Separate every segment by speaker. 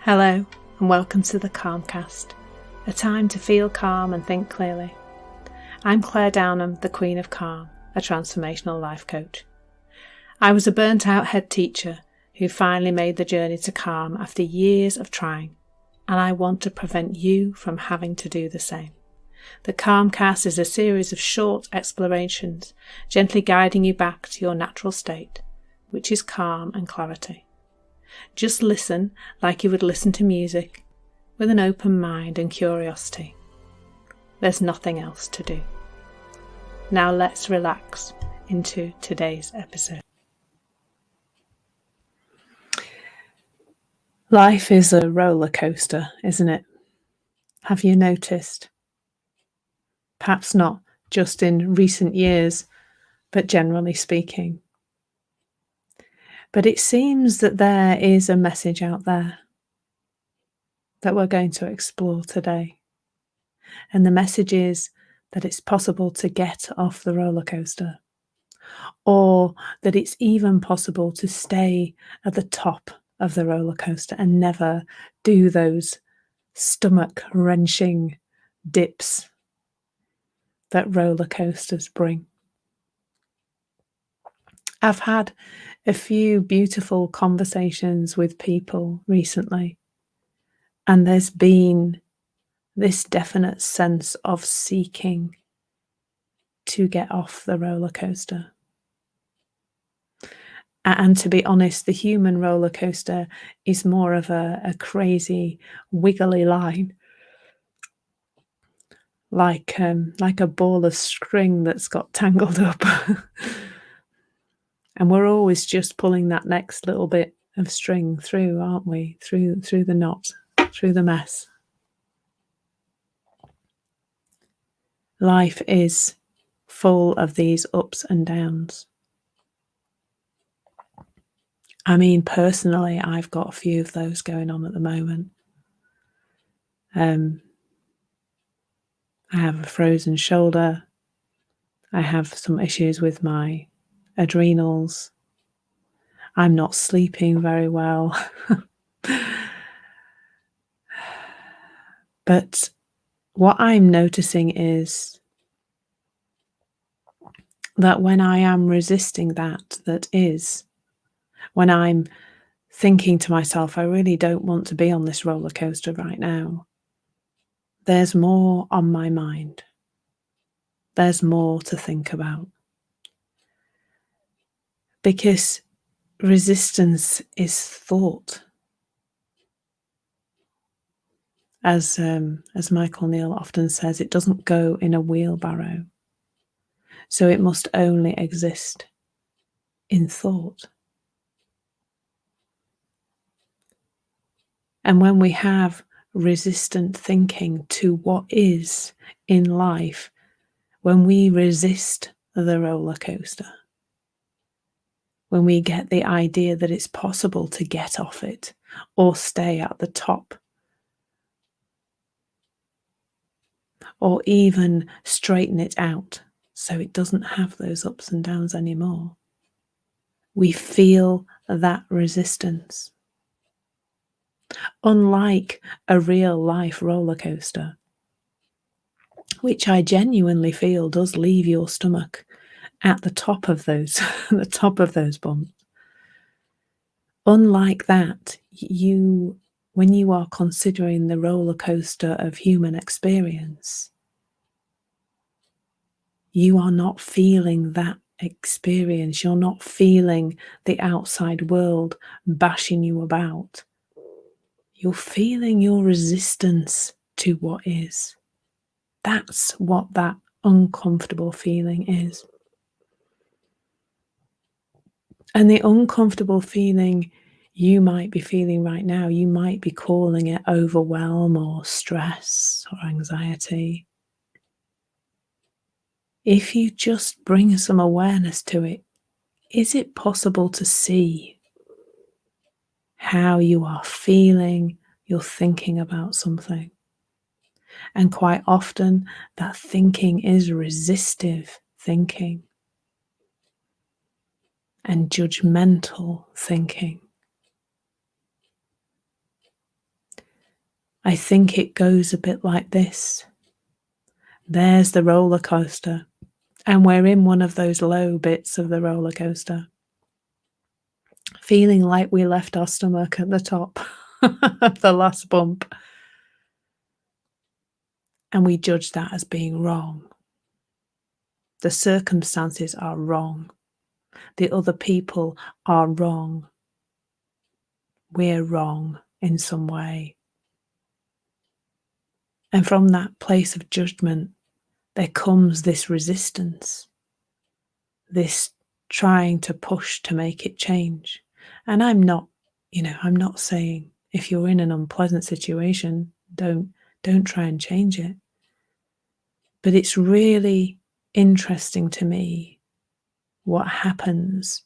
Speaker 1: Hello and welcome to the Calmcast, a time to feel calm and think clearly. I'm Claire Downham, the Queen of Calm, a transformational life coach. I was a burnt out head teacher who finally made the journey to calm after years of trying, and I want to prevent you from having to do the same. The Calmcast is a series of short explorations, gently guiding you back to your natural state, which is calm and clarity. Just listen like you would listen to music, with an open mind and curiosity. There's nothing else to do. Now let's relax into today's episode. Life is a roller coaster, isn't it? Have you noticed? Perhaps not just in recent years, but generally speaking. But it seems that there is a message out there that we're going to explore today. And the message is that it's possible to get off the roller coaster, or that it's even possible to stay at the top of the roller coaster and never do those stomach-wrenching dips that roller coasters bring. I've had a few beautiful conversations with people recently, and there's been this definite sense of seeking to get off the roller coaster. And to be honest, the human roller coaster is more of a crazy, wiggly line, like a ball of string that's got tangled up. And we're always just pulling that next little bit of string through, aren't we? Through the knot, through the mess. Life is full of these ups and downs. I mean, personally, I've got a few of those going on at the moment. I have a frozen shoulder. I have some issues with my adrenals. I'm not sleeping very well. But what I'm noticing is that when I am resisting that is, when I'm thinking to myself, I really don't want to be on this roller coaster right now, there's more on my mind. There's more to think about. Because resistance is thought. As Michael Neal often says, it doesn't go in a wheelbarrow. So it must only exist in thought. And when we have resistant thinking to what is in life, when we resist the roller coaster, when we get the idea that it's possible to get off it or stay at the top, or even straighten it out so it doesn't have those ups and downs anymore, we feel that resistance. Unlike a real life roller coaster, which I genuinely feel does leave your stomach at the top of those the top of those bumps. Unlike that, when you are considering the roller coaster of human experience, you are not feeling that experience. You're not feeling the outside world bashing you about. You're feeling your resistance to what is. That's what that uncomfortable feeling is. And the uncomfortable feeling you might be feeling right now, you might be calling it overwhelm or stress or anxiety. If you just bring some awareness to it, is it possible to see how you are feeling, you're thinking about something? And quite often that thinking is resistive thinking and judgmental thinking. I think it goes a bit like this. There's the roller coaster, and we're in one of those low bits of the roller coaster, feeling like we left our stomach at the top of the last bump. And we judge that as being wrong. The circumstances are wrong. The other people are wrong. We're wrong in some way. And from that place of judgment, there comes this resistance, this trying to push to make it change. And I'm not saying if you're in an unpleasant situation, don't try and change it. But it's really interesting to me what happens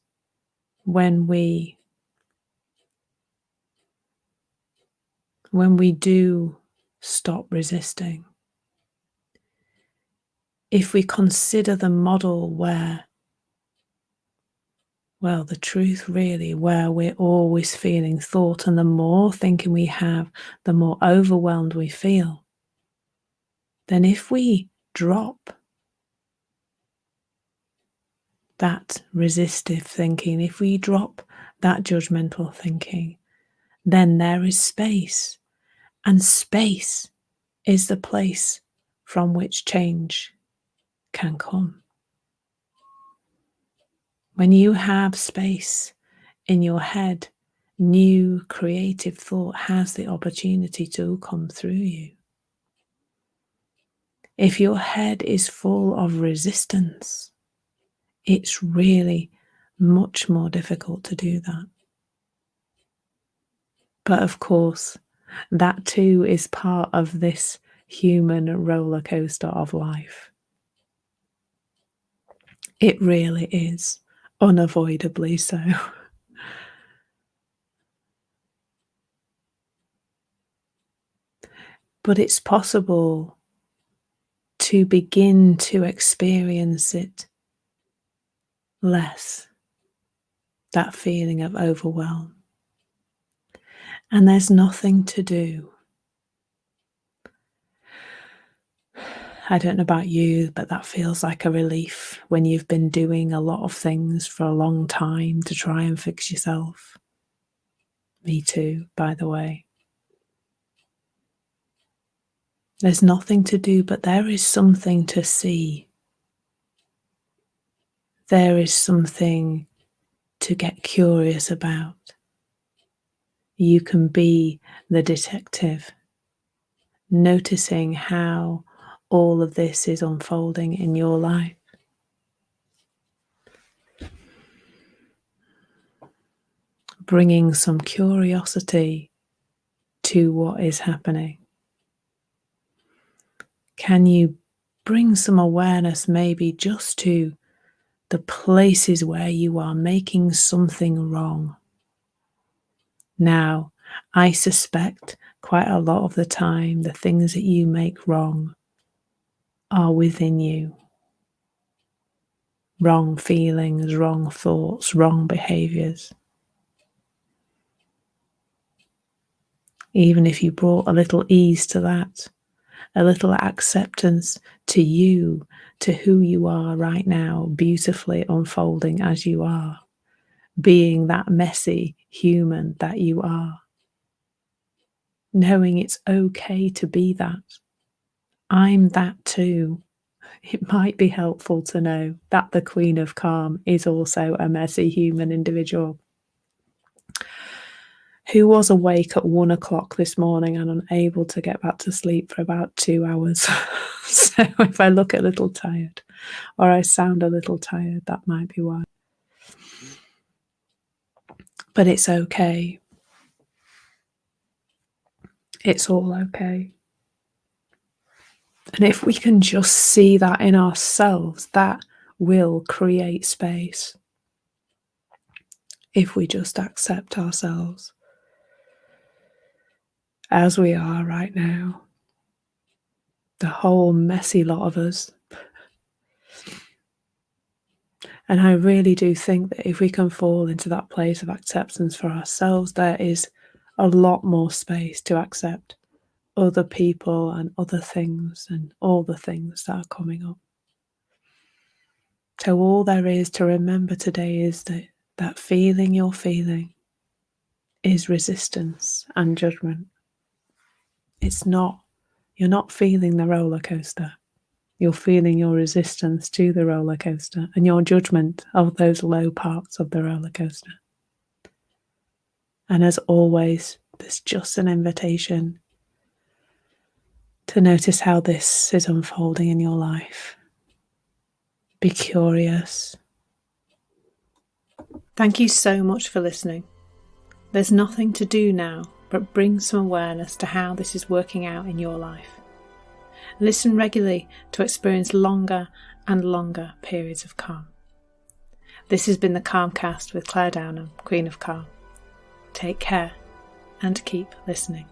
Speaker 1: when we do stop resisting. If we consider the model where, well, the truth really, where we're always feeling thought, and the more thinking we have, the more overwhelmed we feel, then if we drop that resistive thinking, if we drop that judgmental thinking, then there is space. And space is the place from which change can come. When you have space in your head, new creative thought has the opportunity to come through you. If your head is full of resistance, it's really much more difficult to do that. But of course, that too is part of this human roller coaster of life. It really is, unavoidably so. But it's possible to begin to experience it less, that feeling of overwhelm. And there's nothing to do. I don't know about you, but that feels like a relief when you've been doing a lot of things for a long time to try and fix yourself. Me too, by the way. There's nothing to do, but there is something to see. There is something to get curious about. You can be the detective, noticing how all of this is unfolding in your life. Bringing some curiosity to what is happening. Can you bring some awareness maybe just to the places where you are making something wrong? Now, I suspect quite a lot of the time the things that you make wrong are within you. Wrong feelings, wrong thoughts, wrong behaviours. Even if you brought a little ease to that, a little acceptance to you, to who you are right now, beautifully unfolding as you are, being that messy human that you are. Knowing it's okay to be that. I'm that too. It might be helpful to know that the Queen of Calm is also a messy human individual who was awake at 1 o'clock this morning and unable to get back to sleep for about 2 hours. So if I look a little tired or I sound a little tired, that might be why. But it's okay. It's all okay. And if we can just see that in ourselves, that will create space. If we just accept ourselves as we are right now, the whole messy lot of us. And I really do think that if we can fall into that place of acceptance for ourselves, there is a lot more space to accept other people and other things and all the things that are coming up. So all there is to remember today is that that feeling you're feeling is resistance and judgment. It's not, you're not feeling the roller coaster. You're feeling your resistance to the roller coaster and your judgment of those low parts of the roller coaster. And as always, there's just an invitation to notice how this is unfolding in your life. Be curious. Thank you so much for listening. There's nothing to do now but bring some awareness to how this is working out in your life. Listen regularly to experience longer and longer periods of calm. This has been the Calmcast with Claire Downham, Queen of Calm. Take care and keep listening.